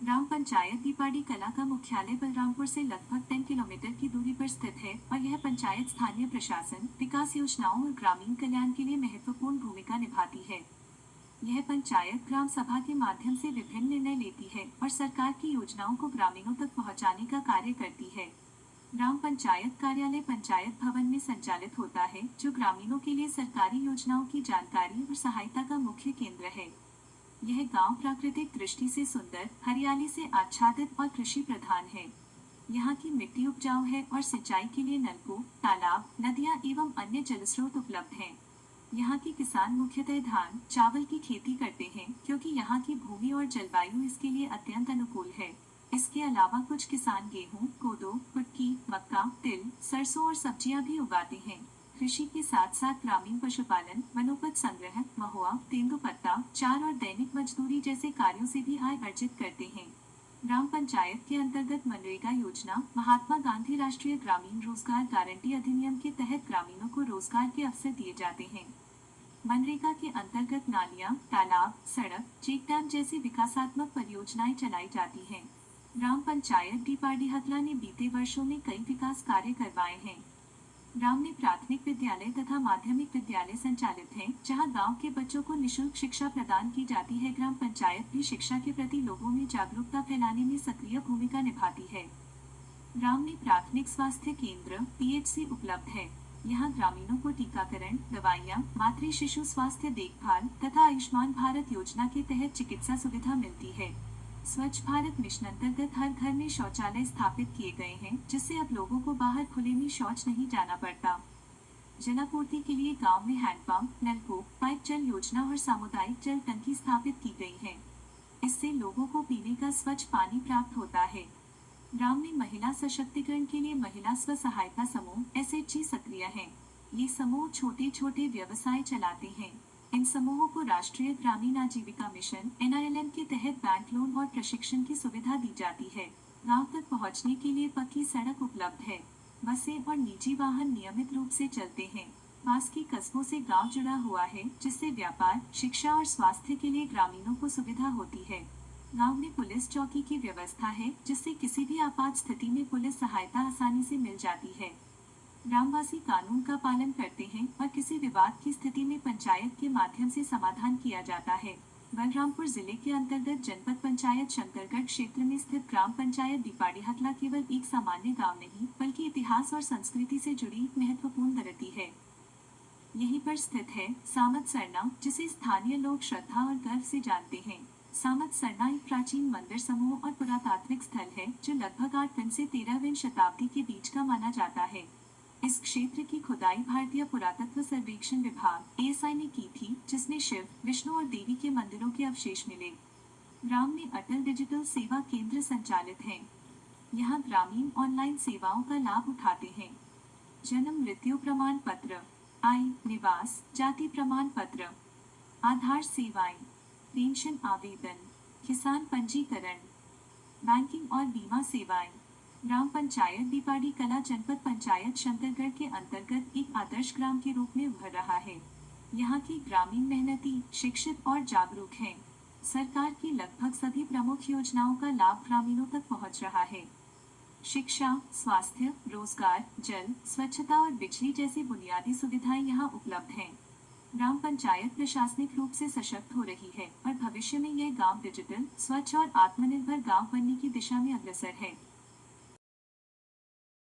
ग्राम पंचायत दीपाड़ी कला का मुख्यालय बलरामपुर से लगभग 10 किलोमीटर की दूरी पर स्थित है और यह पंचायत स्थानीय प्रशासन, विकास योजनाओं और ग्रामीण कल्याण के लिए महत्वपूर्ण भूमिका निभाती है। यह पंचायत ग्राम सभा के माध्यम से विभिन्न निर्णय लेती है और सरकार की योजनाओं को ग्रामीणों तक पहुंचाने का कार्य करती है। ग्राम पंचायत कार्यालय पंचायत भवन में संचालित होता है, जो ग्रामीणों के लिए सरकारी योजनाओं की जानकारी और सहायता का मुख्य केंद्र है। यह गांव प्राकृतिक दृष्टि से सुंदर, हरियाली से आच्छादित और कृषि प्रधान है। यहाँ की मिट्टी उपजाऊ है और सिंचाई के लिए नलकूप, तालाब, नदियाँ एवं अन्य जलस्रोत उपलब्ध हैं। यहाँ के किसान मुख्यतः धान, चावल की खेती करते हैं, क्योंकि यहाँ की भूमि और जलवायु इसके लिए अत्यंत अनुकूल है। इसके अलावा कुछ किसान गेहूँ, कोदो, कुटकी, मक्का, तिल, सरसों और सब्जियां भी उगाते हैं। कृषि के साथ साथ ग्रामीण पशुपालन, वनोपज संग्रह, महुआ, तेंदुपत्ता, चार और दैनिक मजदूरी जैसे कार्यों से भी आय अर्जित करते हैं। ग्राम पंचायत के अंतर्गत मनरेगा योजना, महात्मा गांधी राष्ट्रीय ग्रामीण रोजगार गारंटी अधिनियम के तहत ग्रामीणों को रोजगार के अवसर दिए जाते हैं। मनरेगा के अंतर्गत नालियां, तालाब, सड़क, चेक डैम जैसी विकासात्मक परियोजनाएं चलाई जाती हैं। ग्राम पंचायत डीपाडीहतला ने बीते वर्षों में कई विकास कार्य करवाए हैं। ग्राम में प्राथमिक विद्यालय तथा माध्यमिक विद्यालय संचालित हैं, जहां गांव के बच्चों को निशुल्क शिक्षा प्रदान की जाती है। ग्राम पंचायत भी शिक्षा के प्रति लोगों में जागरूकता फैलाने में सक्रिय भूमिका निभाती है। ग्राम में प्राथमिक स्वास्थ्य केंद्र पीएचसी उपलब्ध है। यहाँ ग्रामीणों को टीकाकरण, दवाइयाँ, मातृ शिशु स्वास्थ्य देखभाल तथा आयुष्मान भारत योजना के तहत चिकित्सा सुविधा मिलती है। स्वच्छ भारत मिशन अंतर्गत हर घर में शौचालय स्थापित किए गए हैं, जिससे अब लोगों को बाहर खुले में शौच नहीं जाना पड़ता। जलापूर्ति के लिए गांव में हैंडपंप, नलकूप, पाइप जल योजना और सामुदायिक जल टंकी स्थापित की गई है। इससे लोगों को पीने का स्वच्छ पानी प्राप्त होता है। ग्राम में महिला सशक्तिकरण के लिए महिला स्व सहायता समूह एसएचजी सक्रिय हैं। ये समूह छोटे छोटे व्यवसाय चलाते हैं। इन समूहों को राष्ट्रीय ग्रामीण आजीविका मिशन एनआरएलएम के तहत बैंक लोन और प्रशिक्षण की सुविधा दी जाती है। गांव तक पहुंचने के लिए पक्की सड़क उपलब्ध है। बसें और निजी वाहन नियमित रूप से चलते हैं। पास के कस्बों से गांव जुड़ा हुआ है, जिससे व्यापार, शिक्षा और स्वास्थ्य के लिए ग्रामीणों को सुविधा होती है। गांव में पुलिस चौकी की व्यवस्था है, जिससे किसी भी आपात स्थिति में पुलिस सहायता आसानी से मिल जाती है। ग्रामवासी कानून का पालन करते हैं और किसी विवाद की स्थिति में पंचायत के माध्यम से समाधान किया जाता है। बलरामपुर जिले के अंतर्गत जनपद पंचायत शंकरगढ़ क्षेत्र में स्थित ग्राम पंचायत दीपाडीहतला केवल एक सामान्य गांव नहीं, बल्कि इतिहास और संस्कृति से जुड़ी एक महत्वपूर्ण धरती है। यहीं पर स्थित है सामत सरना, जिसे स्थानीय लोग श्रद्धा और गर्व से जानते हैं। सामत सरना एक प्राचीन मंदिर समूह और पुरातात्विक स्थल है, जो लगभग 8वीं से 13वीं शताब्दी के बीच का माना जाता है। इस क्षेत्र की खुदाई भारतीय पुरातत्व सर्वेक्षण विभाग एएसआई ने की थी, जिसमें शिव, विष्णु और देवी के मंदिरों के अवशेष मिले। ग्राम में अटल डिजिटल सेवा केंद्र संचालित हैं। यहाँ ग्रामीण ऑनलाइन सेवाओं का लाभ उठाते हैं। जन्म मृत्यु प्रमाण पत्र, आय, निवास, जाति प्रमाण पत्र, आधार सेवाएं, पेंशन आवेदन, किसान पंजीकरण, बैंकिंग और बीमा सेवाएं। ग्राम पंचायत दीपाड़ी कला जनपद पंचायत शंकरगढ़ के अंतर्गत एक आदर्श ग्राम के रूप में उभर रहा है। यहाँ की ग्रामीण मेहनती, शिक्षित और जागरूक हैं। सरकार की लगभग सभी प्रमुख योजनाओं का लाभ ग्रामीणों तक पहुँच रहा है। शिक्षा, स्वास्थ्य, रोजगार, जल, स्वच्छता और बिजली जैसी बुनियादी सुविधाएं यहाँ उपलब्ध हैं। ग्राम पंचायत प्रशासनिक रूप से सशक्त हो रही है और भविष्य में यह गांव डिजिटल, स्वच्छ और आत्मनिर्भर गांव बनने की दिशा में अग्रसर है।